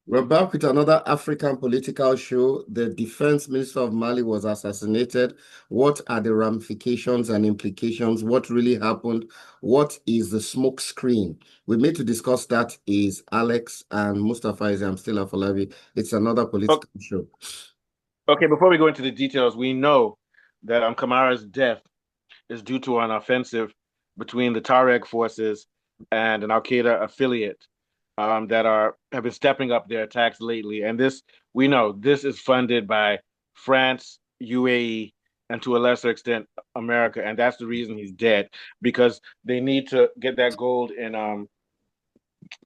We're back with another African political show. The defense minister of Mali was assassinated. What are the ramifications and implications? What really happened? What is the smoke screen? We made to discuss that is Alex and Mustafa is I'm still Afolabi. It's another O- political show. Okay, before we go into the details, we know that Kamara's death is due to an offensive between the Tuareg forces and an Al Qaeda affiliate that are have been stepping up their attacks lately. And this, we know, this is funded by France, UAE, and to a lesser extent America. And that's the reason he's dead because they need to get that gold in.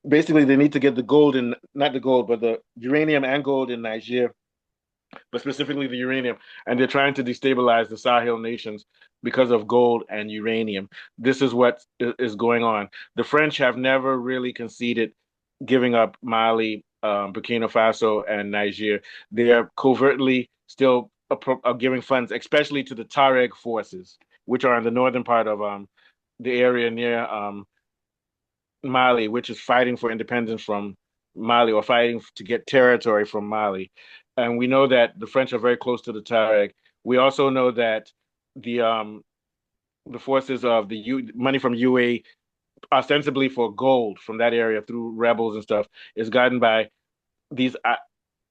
Basically, they need to get the gold in, not the gold, but the uranium and gold in Niger, but specifically the uranium. And they're trying to destabilize the Sahel nations because of gold and uranium. This is what is going on. The French have never really conceded giving up Mali, Burkina Faso, and Niger. They are covertly still giving funds, especially to the Tuareg forces, which are in the northern part of the area near Mali, which is fighting for independence from Mali or fighting to get territory from Mali. And we know that the French are very close to the Tuareg. We also know that the um the forces of the money from UA, ostensibly for gold from that area through rebels and stuff, is gotten by these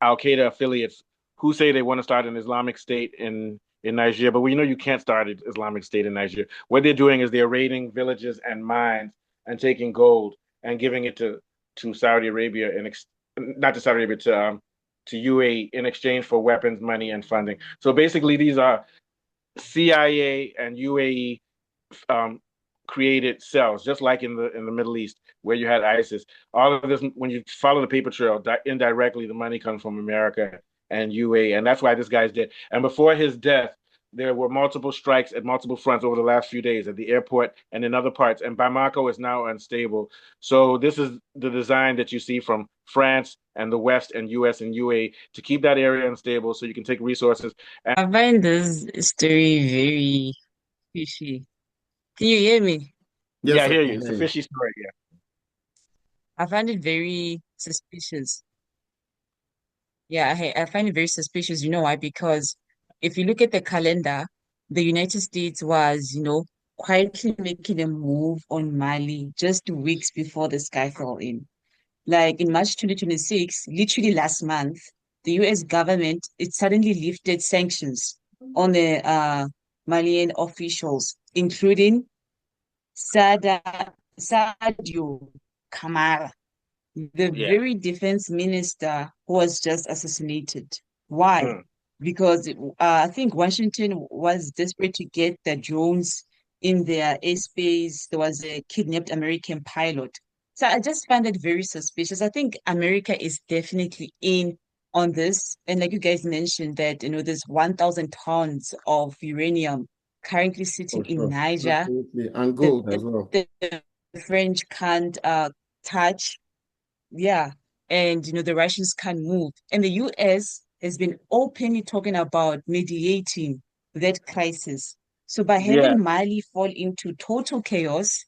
Al Qaeda affiliates who say they want to start an Islamic State in Nigeria, but we know you can't start an Islamic State in Nigeria. What they're doing is they're raiding villages and mines and taking gold and giving it to Saudi Arabia and not to Saudi Arabia to UAE in exchange for weapons, money, and funding. So basically, these are CIA and UAE um, created cells, just like in the Middle East where you had ISIS. All of this, when you follow the paper trail, indirectly the money comes from America and UAE, and that's why this guy's dead. And before his death, there were multiple strikes at multiple fronts over the last few days at the airport and in other parts. And Bamako is now unstable. So this is the design that you see from France and the West and US and UAE to keep that area unstable so you can take resources. And I find this story very fishy. Can you hear me? yeah, Yes, I I hear you. can It's hear a you. fishy story. Yeah. I find it very suspicious. Yeah, I find it very suspicious. You know why? Because if you look at the calendar, the United States was, quietly making a move on Mali just weeks before the sky fell in. Like in March 2026, literally last month, the US government, it suddenly lifted sanctions on the Malian officials, including Sadio Camara, the Yeah. very defense minister who was just assassinated. Why? Mm. Because I think Washington was desperate to get the drones in their airspace. There was a kidnapped American pilot. So I just find it very suspicious. I think America is definitely in on this. And like you guys mentioned that, there's 1,000 tons of uranium currently sitting For in sure. Niger Absolutely. And that gold as well. the French can't touch. Yeah. And the Russians can't move. And the US has been openly talking about mediating that crisis. So by Yeah. having Mali fall into total chaos,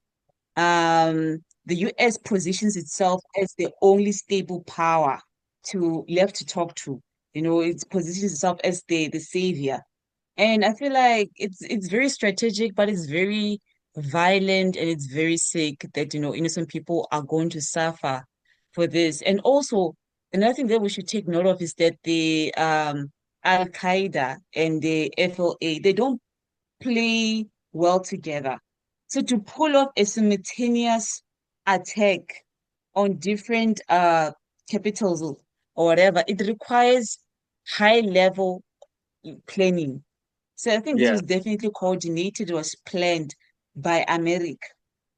the US positions itself as the only stable power to left to talk to. It positions itself as the savior. And I feel like it's very strategic, but it's very violent and it's very sick that, innocent people are going to suffer for this. And also, another thing that we should take note of is that the Al Qaeda and the FLA, they don't play well together. So to pull off a simultaneous attack on different capitals or whatever, it requires high level planning. So I think this Yeah. was definitely coordinated, was planned by America.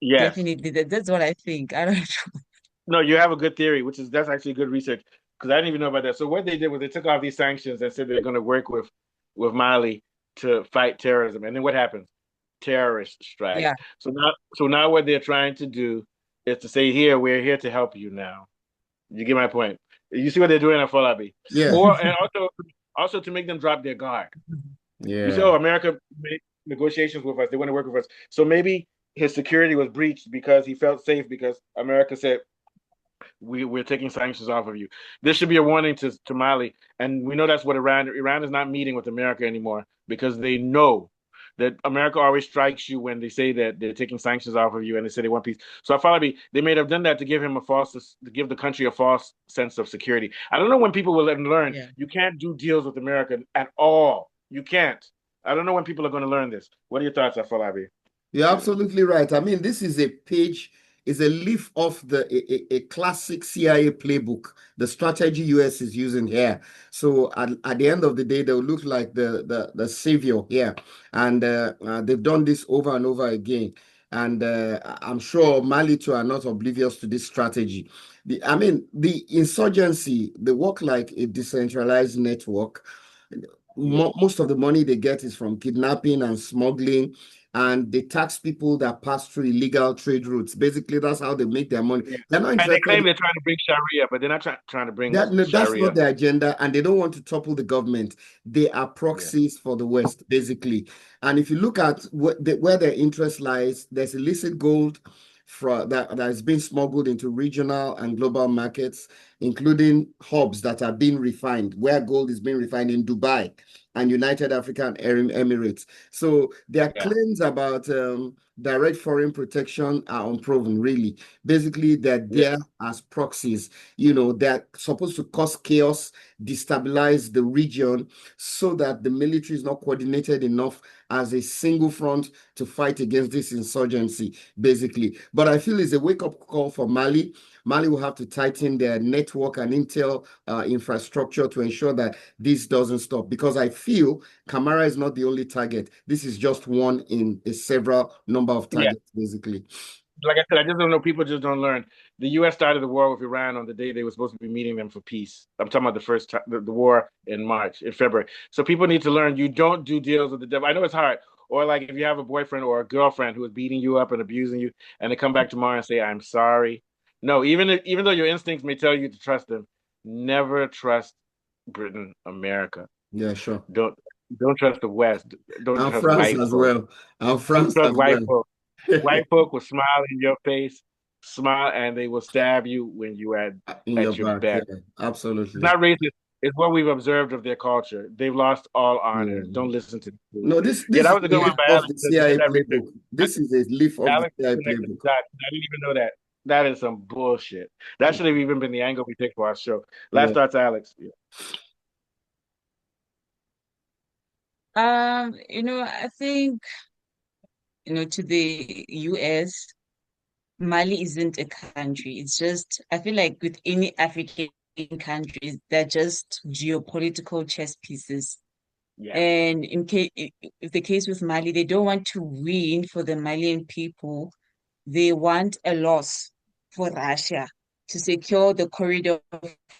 Yes. Definitely. That's what I think. I don't know. No, you have a good theory, which is that's actually good research because I didn't even know about that. So what they did was they took off these sanctions and said they're going to work with Mali to fight terrorism. And then what happens? Terrorist strikes. Yeah. So now what they're trying to do is to say, here, we're here to help you now. You get my point. You see what they're doing at Falabi. Yeah. Or and also to make them drop their guard. You say, Yeah. oh, America made negotiations with us. They want to work with us. So maybe his security was breached because he felt safe because America said, We're taking sanctions off of you. This should be a warning to Mali, and we know that's what Iran is not meeting with America anymore because they know that America always strikes you when they say that they're taking sanctions off of you and they say they want peace. So I probably they may have done that to give him to give the country a false sense of security. I don't know when people will learn Yeah. you can't do deals with America at all. You can't. I don't know when people are going to learn this. What are your thoughts, Afolabi? You're absolutely right. I mean, this is a page, is a leaf off a classic CIA playbook, the strategy US is using here. So at the end of the day, they'll look like the savior here. And they've done this over and over again. And I'm sure Mali too are not oblivious to this strategy. I mean, the insurgency, they work like a decentralized network. Yeah, Most of the money they get is from kidnapping and smuggling, and they tax people that pass through illegal trade routes. Basically, that's how they make their money. yeah. They're not And they interested. claim they're trying to bring Sharia, but they're not trying to bring No, that's not Sharia. their agenda, and they don't want to topple the government. They are Yeah, proxies for the West, basically. And if you look at where their interest lies, there's illicit gold that has been smuggled into regional and global markets, including hubs that are being refined, where gold is being refined in Dubai and United African Emirates. So their yeah, claims about direct foreign protection are unproven, really. Basically, they're yeah, there as proxies. They're supposed to cause chaos, destabilize the region so that the military is not coordinated enough as a single front to fight against this insurgency, basically. But I feel it's a wake-up call for Mali. Mali will have to tighten their network and intel infrastructure to ensure that this doesn't stop, because I feel Camara is not the only target. This is just one in a several number of yeah. targets, basically. Like I said, I just don't know. People just don't learn. The U.S. started the war with Iran on the day they were supposed to be meeting them for peace. I'm talking about the first time, the war in March, in February. So people need to learn you don't do deals with the devil. I know it's hard. Or like if you have a boyfriend or a girlfriend who is beating you up and abusing you, and they come back tomorrow and say, "I'm sorry." No, even though your instincts may tell you to trust them, never trust Britain, America. Yeah, sure. Don't don't trust the West. Don't And trust France white as folks. well. And Don't France trust as white well. folks. White folk will smile in your face, smile, and they will stab you when you are In your at your back, yeah, best. It's absolutely. not racist. It's what we've observed of their culture. They've lost all honor. Yeah. Don't listen to them. No, this Yeah, this that is was a a good one leaf by of Alex the because he CIA did that research. playbook. This is a leaf of the Alex CIA connected the playbook. dots. I didn't even know that. That is some bullshit. That should have even been the angle we take for our show. Last Yeah. thoughts, Alex. Yeah. I think, to the US, Mali isn't a country. It's just, I feel like with any African countries, they're just geopolitical chess pieces. Yeah. And if the case with Mali, they don't want to win for the Malian people. They want a loss for Russia to secure the corridor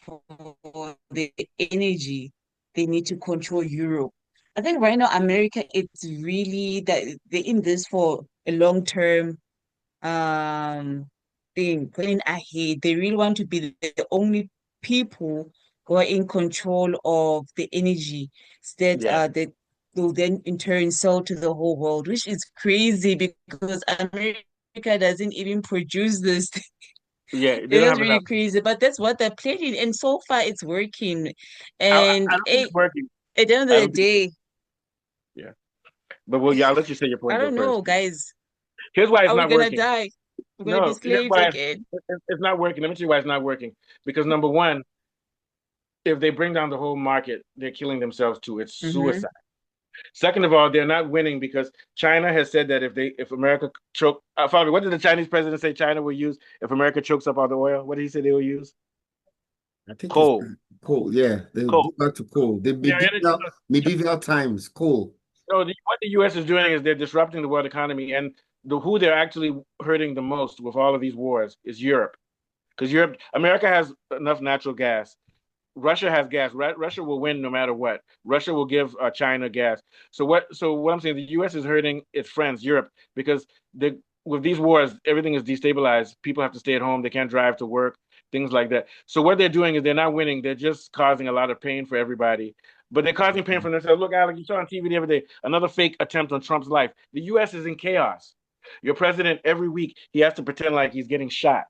for the energy. They need to control Europe. I think right now, America, it's really that they're in this for a long-term thing, planning ahead. They really want to be the only people who are in control of the energy that Yeah. will then in turn sell to the whole world, which is crazy because America doesn't even produce this. Yeah. They It don't is have really enough. crazy, but that's what they're planning, and so far it's working. I And don't think it's working. at the end I of the don't think. day, Yeah. But well, yeah. I'll let you say your I point. Go don't first. know, guys. Here's why it's Are we not gonna working. die? We're gonna be No, here's slaves why again. it's not working. Let me tell you why it's not working. Because number one, if they bring down the whole market, they're killing themselves too. It's Mm-hmm. suicide. Second of all, they're not winning because China has said that if America choke, Fabi, what did the Chinese president say China will use if America chokes up all the oil? What did he say they will use? I think it's Coal. coal. Yeah, they Coal. go back to coal. The Yeah, energy. medieval times, coal. So what the U.S. is doing is they're disrupting the world economy, and who they're actually hurting the most with all of these wars is Europe, because America has enough natural gas. Russia has gas. Russia will win no matter what. Russia will give China gas. So what I'm saying, the U.S. is hurting its friends, Europe, because with these wars, everything is destabilized. People have to stay at home. They can't drive to work, things like that. So what they're doing is they're not winning. They're just causing a lot of pain for everybody. But they're causing pain for themselves. Look, Alex, you saw on TV the other day another fake attempt on Trump's life. The U.S. is in chaos. Your president, every week, he has to pretend like he's getting shot.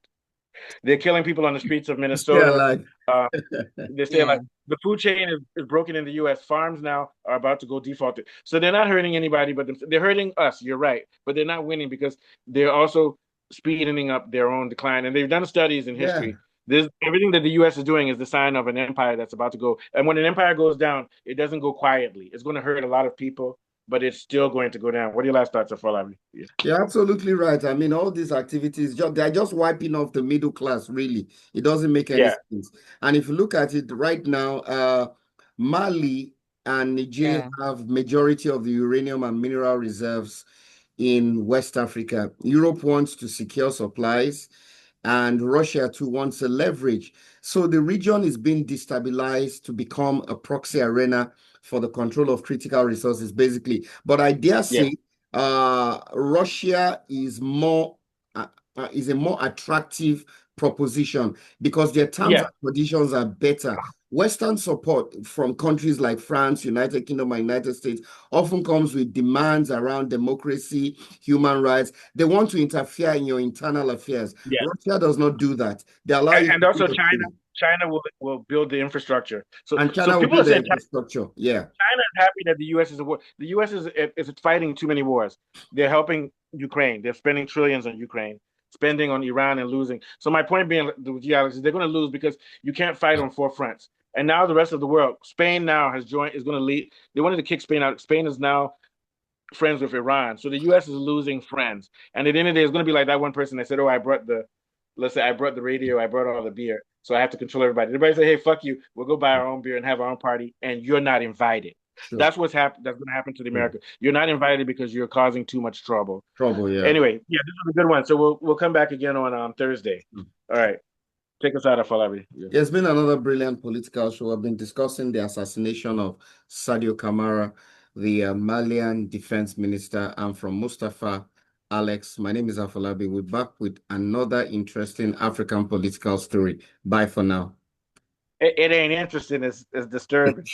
They're killing people on the streets of Yeah, Minnesota. like Uh, they say Yeah. like the food chain is broken in the U.S. Farms now are about to go defaulted, so they're not hurting anybody, but they're hurting us. You're right, but they're not winning because they're also speeding up their own decline. And they've done studies in yeah. history. There's everything that the U.S. is doing is the sign of an empire that's about to go. And when an empire goes down, it doesn't go quietly. It's going to hurt a lot of people, but it's still going to go down. What are your last thoughts, Afolabi? Yeah. You're absolutely right. I mean, all these activities, they're just wiping off the middle class, really. It doesn't make any Yeah. sense. And if you look at it right now, Mali and Niger Yeah. have majority of the uranium and mineral reserves in West Africa. Europe wants to secure supplies, and Russia too wants to leverage. So the region is being destabilized to become a proxy arena for the control of critical resources, basically. But I dare Yeah. say Russia is a more attractive proposition because their terms Yeah. and conditions are better. Western support from countries like France, United Kingdom, and United States often comes with demands around democracy, human rights. They want to interfere in your internal affairs. Yeah. Russia does not do that. They allow you And to do also your China. thing. China will build the infrastructure. And So China will people are build the saying infrastructure. Yeah, China is happy that the U.S. is a war. The U.S. is fighting too many wars. They're helping Ukraine. They're spending trillions on Ukraine, spending on Iran and losing. So my point being, with you, Alex, is they're going to lose because you can't fight on four fronts. And now the rest of the world, Spain now has joined, is going to lead. They wanted to kick Spain out. Spain is now friends with Iran. So the U.S. is losing friends. And at the end of the day, it's going to be like that one person that said, "Oh, let's say I brought the radio, I brought all the beer, so I have to control everybody." Everybody say, "Hey, fuck you. We'll go buy our own beer and have our own party, and you're not invited." sure. That's what's happened. That's going to happen to the Yeah. America. You're not invited because you're causing too much trouble. Trouble, yeah. Anyway, yeah, this is a good one. So we'll come back again on Thursday. All right, take us out of Falabi. Yeah. It's been another brilliant political show. I've been discussing the assassination of Sadio Camara, the Malian defense minister. I'm from Mustafa. Alex, my name is Afolabi. We're back with another interesting African political story. Bye for now. It ain't interesting. It's disturbing.